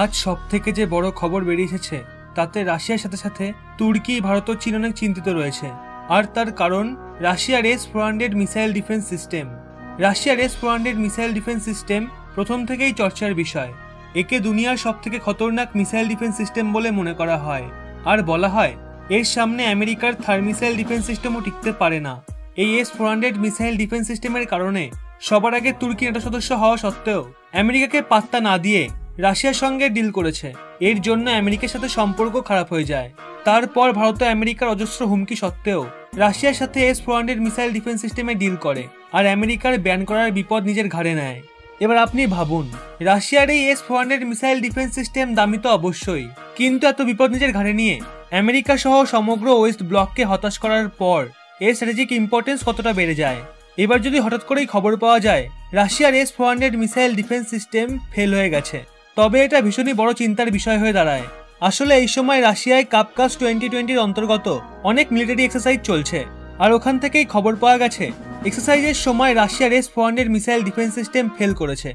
আজ সবথেকে যে বড় খবর বেরিয়ে এসেছে তাতে রাশিয়ার সাথে সাথে তুর্কি, ভারত ও চীন অনেক চিন্তিত রয়েছে। আর তার কারণ রাশিয়ার S-400 মিসাইল ডিফেন্স সিস্টেম। রাশিয়ার S-400 মিসাইল ডিফেন্স সিস্টেম প্রথম থেকেই চর্চার বিষয়। একে দুনিয়ার সবথেকে খতরনাক মিসাইল ডিফেন্স সিস্টেম বলে মনে করা হয়। আর বলা হয় এর সামনে আমেরিকার থার মিসাইল ডিফেন্স সিস্টেমও টিকতে পারে না। এই S-400 মিসাইল ডিফেন্স সিস্টেমের কারণে সবার আগে তুর্কি ন্যাটো সদস্য হওয়া সত্ত্বেও আমেরিকাকে পাত্তা না দিয়ে রাশিয়ার সঙ্গে ডিল করেছে। এর জন্য আমেরিকার সাথে সম্পর্ক খারাপ হয়ে যায়। তারপর ভারত ও আমেরিকার অজস্র হুমকি সত্ত্বেও রাশিয়ার সাথে S-400 মিসাইল ডিফেন্স সিস্টেমে ডিল করে আর আমেরিকার ব্যান করার বিপদ নিজের ঘাড়ে নেয়। এবার আপনি ভাবুন, রাশিয়ার এই S-400 মিসাইল ডিফেন্স সিস্টেম দামি তো অবশ্যই, কিন্তু এত বিপদ নিজের ঘাড়ে নিয়ে আমেরিকা সহ সমগ্র ওয়েস্ট ব্লককে হতাশ করার পর এর স্ট্র্যাটেজিক ইম্পর্টেন্স কতটা বেড়ে যায়। এবার যদি হঠাৎ করেই খবর পাওয়া যায় রাশিয়ার S-400 missile defence system fail হয়ে গেছে, তবে এটা ভীষণই বড় চিন্তার বিষয় হয়ে দাঁড়ায়। আসলে এই সময় রাশিয়ায় কাপকাস 2020-র অন্তর্গত অনেক মিলিটারি এক্সারসাইজ চলছে, আর ওখান থেকেই খবর পাওয়া গেছে এক্সারসাইজের সময় রাশিয়ার S-400 missile defence system fail করেছে।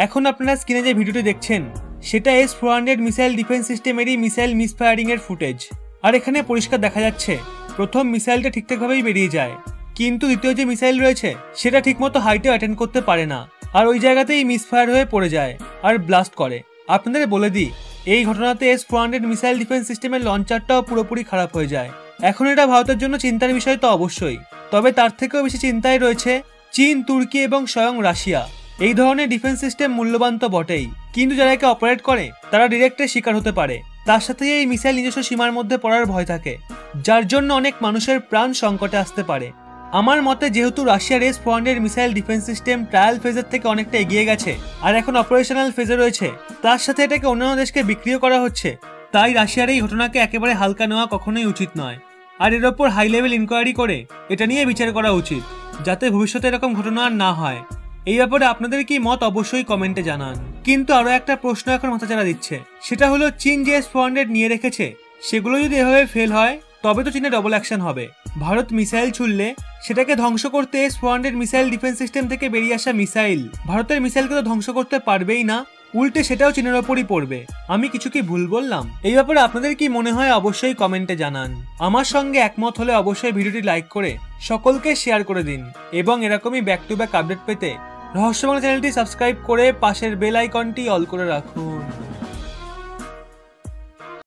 এখন আপনারা স্ক্রিনে যে ভিডিওটি দেখছেন সেটা S-400 মিসাইল ডিফেন্স সিস্টেমেরই মিসাইল মিসফায়ারিং এর ফুটেজ। আর এখানে পরিষ্কার দেখা যাচ্ছে প্রথম মিসাইলটা ঠিকঠাকভাবেই বেরিয়ে যায়, কিন্তু দ্বিতীয় যে মিসাইল রয়েছে সেটা ঠিকমতো হাইটে অ্যাটেন্ড করতে পারে না, আর ওই জায়গাতেই মিসফায়ার হয়ে পড়ে যায় আর ব্লাস্ট করে। আপনাদের বলে দিই, এই ঘটনাতে S-400 মিসাইল ডিফেন্স সিস্টেমের লঞ্চারটাও পুরোপুরি খারাপ হয়ে যায়। এখন এটা ভারতের জন্য চিন্তার বিষয় তো অবশ্যই, তবে তার থেকেও বেশি চিন্তায় রয়েছে চীন, তুর্কি এবং স্বয়ং রাশিয়া। এই ধরনের ডিফেন্স সিস্টেম মূল্যবান তো বটেই, কিন্তু যারা একে অপারেট করে তারা ডিরেক্টের শিকার হতে পারে। তার সাথে এই মিসাইল নিজস্ব সীমার মধ্যে পড়ার ভয় থাকে, যার জন্য অনেক মানুষের প্রাণ সংকটে আসতে পারে। আমার মতে যেহেতু রাশিয়ার S-400 missile defence system trial ফেজের থেকে অনেকটা এগিয়ে গেছে আর এখন অপারেশনাল ফেজে রয়েছে, তার সাথে এটাকে অন্যান্য দেশকে বিক্রিও করা হচ্ছে, তাই রাশিয়ার এই ঘটনাকে একেবারে হালকা নেওয়া কখনোই উচিত নয়। আর এর ওপর হাই লেভেল ইনকোয়ারি করে এটা নিয়ে বিচার করা উচিত, যাতে ভবিষ্যতে এরকম ঘটনা আর না হয়। এই ব্যাপারে আপনাদের কি মত অবশ্যই কমেন্টে জানান। কিন্তু আরো একটা প্রশ্ন এখন মাথাচাড়া দিচ্ছে, সেটা হলো চীন যে S-400 নিয়ে রেখেছে সেগুলো যদি এভাবে ফেল হয় তবে তো চীনে ডবল অ্যাকশন হবে। ভারত মিসাইল ছুড়লে সেটাকে ধ্বংস করতে S-400 মিসাইল ডিফেন্স সিস্টেম থেকে বেরিয়ে আসা মিসাইল ভারতের মিসাইলকে তো ধ্বংস করতে পারবেই না, উল্টে সেটাও চীনের ওপরই পড়বে। আমি কিছু কি ভুল বললাম? এই ব্যাপারে আপনাদের কি মনে হয় অবশ্যই কমেন্টে জানান। আমার সঙ্গে একমত হলে অবশ্যই ভিডিওটি লাইক করে সকলকে শেয়ার করে দিন, এবং এরকমই ব্যাক টু ব্যাক আপডেট পেতে রহস্য বাংলা চ্যানেলটি সাবস্ক্রাইব করে পাশের বেল আইকনটি অল করে রাখুন।